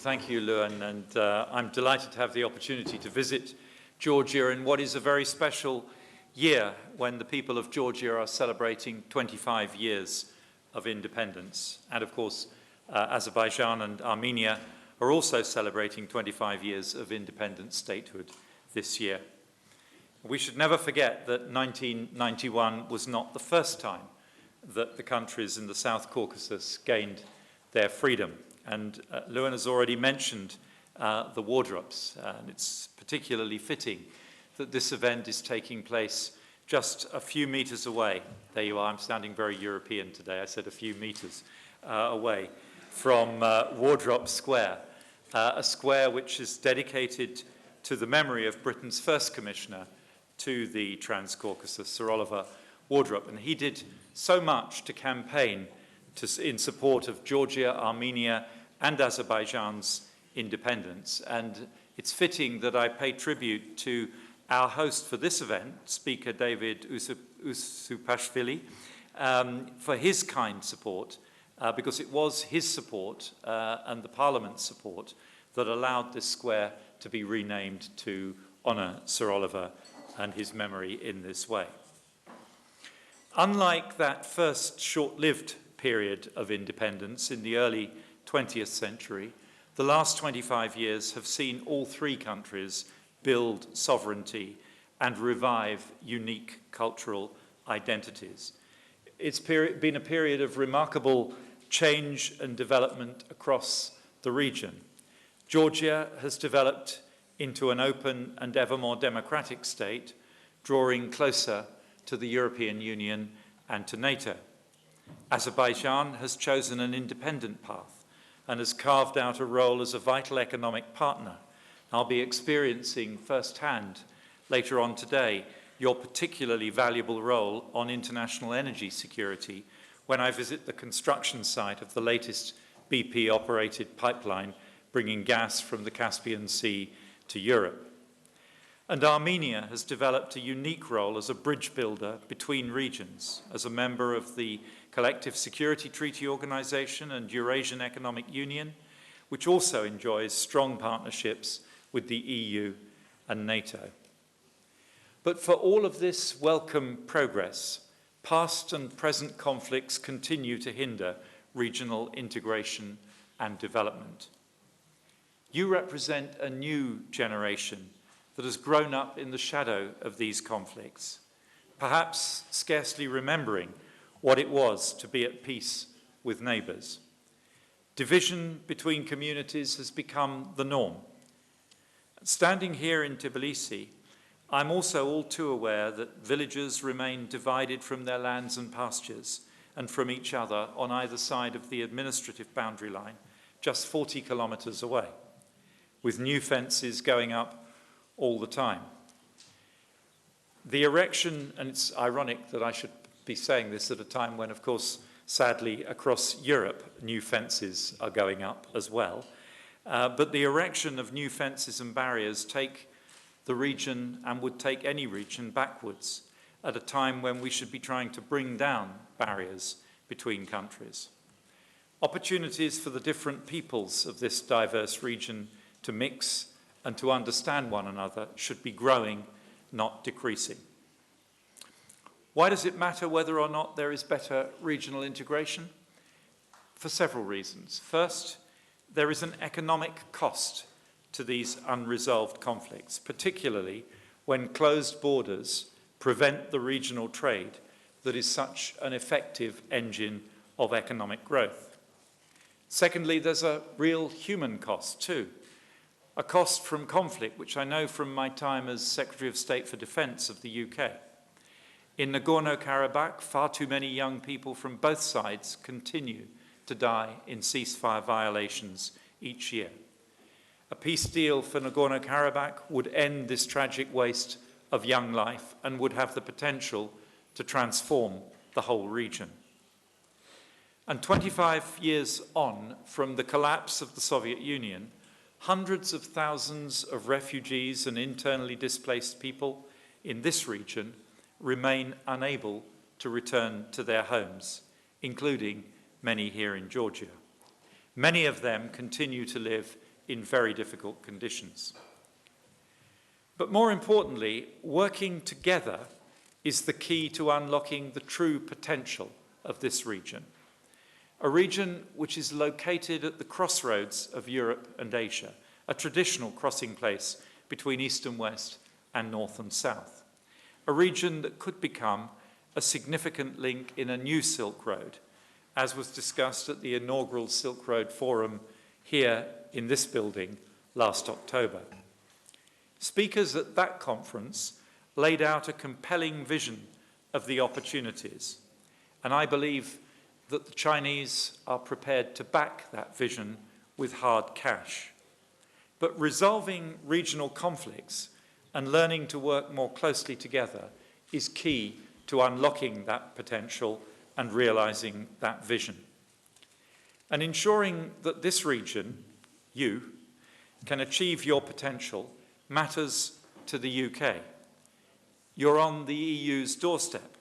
Thank you, Luan, and I'm delighted to have the opportunity to visit Georgia in what is a very special year when the people of Georgia are celebrating 25 years of independence. And of course, Azerbaijan and Armenia are also celebrating 25 years of independent statehood this year. We should never forget that 1991 was not the first time that the countries in the South Caucasus gained their freedom. And Luan has already mentioned the war drops, and it's particularly fitting that this event is taking place just a few meters away. There you are, I'm sounding very European today. I said a few meters away from Wardrop Square, a square which is dedicated to the memory of Britain's first commissioner to the Trans-Caucasus, Sir Oliver Wardrop. And he did so much to campaign in support of Georgia, Armenia, and Azerbaijan's independence. And it's fitting that I pay tribute to our host for this event, Speaker David Usupashvili, for his kind support, because it was his support and the Parliament's support that allowed this square to be renamed to honour Sir Oliver and his memory in this way. Unlike that first short-lived period of independence in the early 20th century, the last 25 years have seen all three countries build sovereignty and revive unique cultural identities. It's been a period of remarkable change and development across the region. Georgia has developed into an open and ever more democratic state, drawing closer to the European Union and to NATO. Azerbaijan has chosen an independent path and has carved out a role as a vital economic partner. I'll be experiencing firsthand later on today your particularly valuable role on international energy security when I visit the construction site of the latest BP-operated pipeline bringing gas from the Caspian Sea to Europe. And Armenia has developed a unique role as a bridge builder between regions, as a member of the Collective Security Treaty Organization and Eurasian Economic Union, which also enjoys strong partnerships with the EU and NATO. But for all of this welcome progress, past and present conflicts continue to hinder regional integration and development. You represent a new generation that has grown up in the shadow of these conflicts, perhaps scarcely remembering what it was to be at peace with neighbours. Division between communities has become the norm. Standing here in Tbilisi, I'm also all too aware that villages remain divided from their lands and pastures and from each other on either side of the administrative boundary line, just 40 kilometres away, with new fences going up all the time. The erection, and it's ironic that I should be saying this at a time when, of course, sadly, across Europe, new fences are going up as well. But the erection of new fences and barriers take the region and would take any region backwards at a time when we should be trying to bring down barriers between countries. Opportunities for the different peoples of this diverse region to mix and to understand one another should be growing, not decreasing. Why does it matter whether or not there is better regional integration? For several reasons. First, there is an economic cost to these unresolved conflicts, particularly when closed borders prevent the regional trade that is such an effective engine of economic growth. Secondly, there's a real human cost too. A cost from conflict, which I know from my time as Secretary of State for Defence of the UK. In Nagorno-Karabakh, far too many young people from both sides continue to die in ceasefire violations each year. A peace deal for Nagorno-Karabakh would end this tragic waste of young life and would have the potential to transform the whole region. And 25 years on from the collapse of the Soviet Union, hundreds of thousands of refugees and internally displaced people in this region remain unable to return to their homes, including many here in Georgia. Many of them continue to live in very difficult conditions. But more importantly, working together is the key to unlocking the true potential of this region, a region which is located at the crossroads of Europe and Asia, a traditional crossing place between East and West and North and South, a region that could become a significant link in a new Silk Road, as was discussed at the inaugural Silk Road Forum here in this building last October. Speakers at that conference laid out a compelling vision of the opportunities, and I believe that the Chinese are prepared to back that vision with hard cash. But resolving regional conflicts and learning to work more closely together is key to unlocking that potential and realizing that vision. And ensuring that this region, you, can achieve your potential matters to the UK. You're on the EU's doorstep,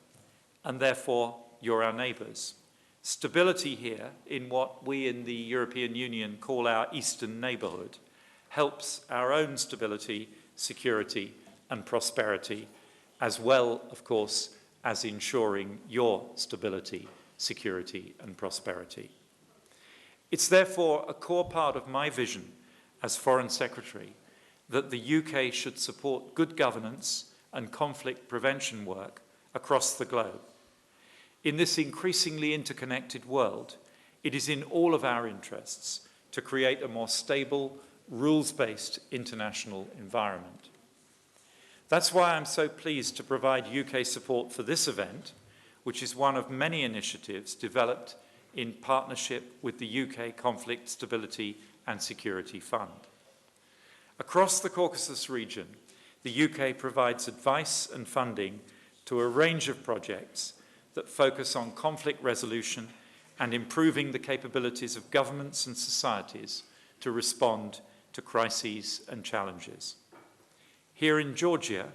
and therefore you're our neighbours. Stability here, in what we in the European Union call our Eastern neighbourhood, helps our own stability, security and prosperity, as well, of course, as ensuring your stability, security and prosperity. It's therefore a core part of my vision as Foreign Secretary that the UK should support good governance and conflict prevention work across the globe. In this increasingly interconnected world, it is in all of our interests to create a more stable, rules-based international environment. That's why I'm so pleased to provide UK support for this event, which is one of many initiatives developed in partnership with the UK Conflict Stability and Security Fund. Across the Caucasus region, the UK provides advice and funding to a range of projects that focus on conflict resolution and improving the capabilities of governments and societies to respond to crises and challenges. Here in Georgia,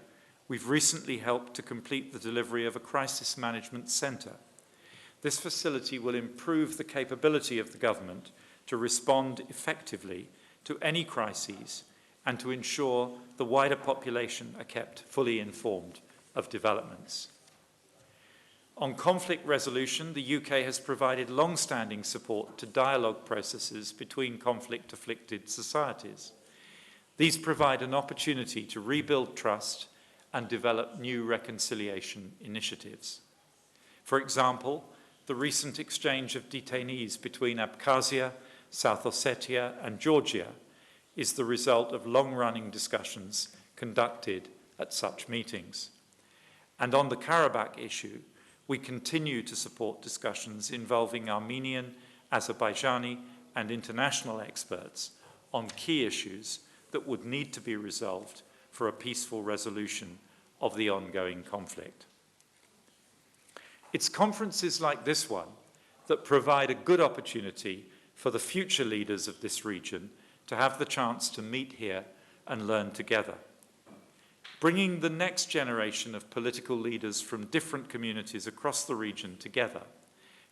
we've recently helped to complete the delivery of a crisis management centre. This facility will improve the capability of the government to respond effectively to any crises and to ensure the wider population are kept fully informed of developments. On conflict resolution, the UK has provided long-standing support to dialogue processes between conflict-afflicted societies. These provide an opportunity to rebuild trust and develop new reconciliation initiatives. For example, the recent exchange of detainees between Abkhazia, South Ossetia and Georgia is the result of long-running discussions conducted at such meetings. And on the Karabakh issue, we continue to support discussions involving Armenian, Azerbaijani and international experts on key issues that would need to be resolved for a peaceful resolution of the ongoing conflict. It's conferences like this one that provide a good opportunity for the future leaders of this region to have the chance to meet here and learn together. Bringing the next generation of political leaders from different communities across the region together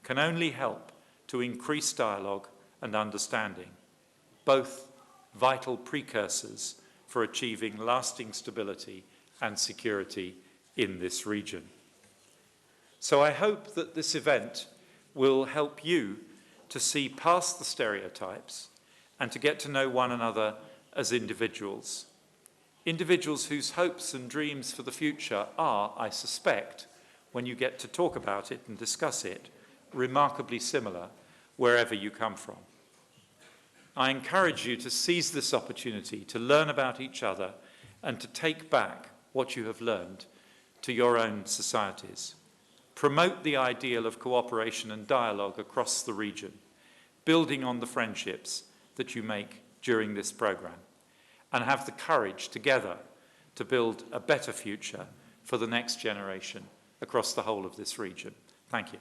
can only help to increase dialogue and understanding, both vital precursors for achieving lasting stability and security in this region. So I hope that this event will help you to see past the stereotypes and to get to know one another as individuals. Individuals whose hopes and dreams for the future are, I suspect, when you get to talk about it and discuss it, remarkably similar wherever you come from. I encourage you to seize this opportunity to learn about each other and to take back what you have learned to your own societies. Promote the ideal of cooperation and dialogue across the region, building on the friendships that you make during this programme, and have the courage together to build a better future for the next generation across the whole of this region. Thank you.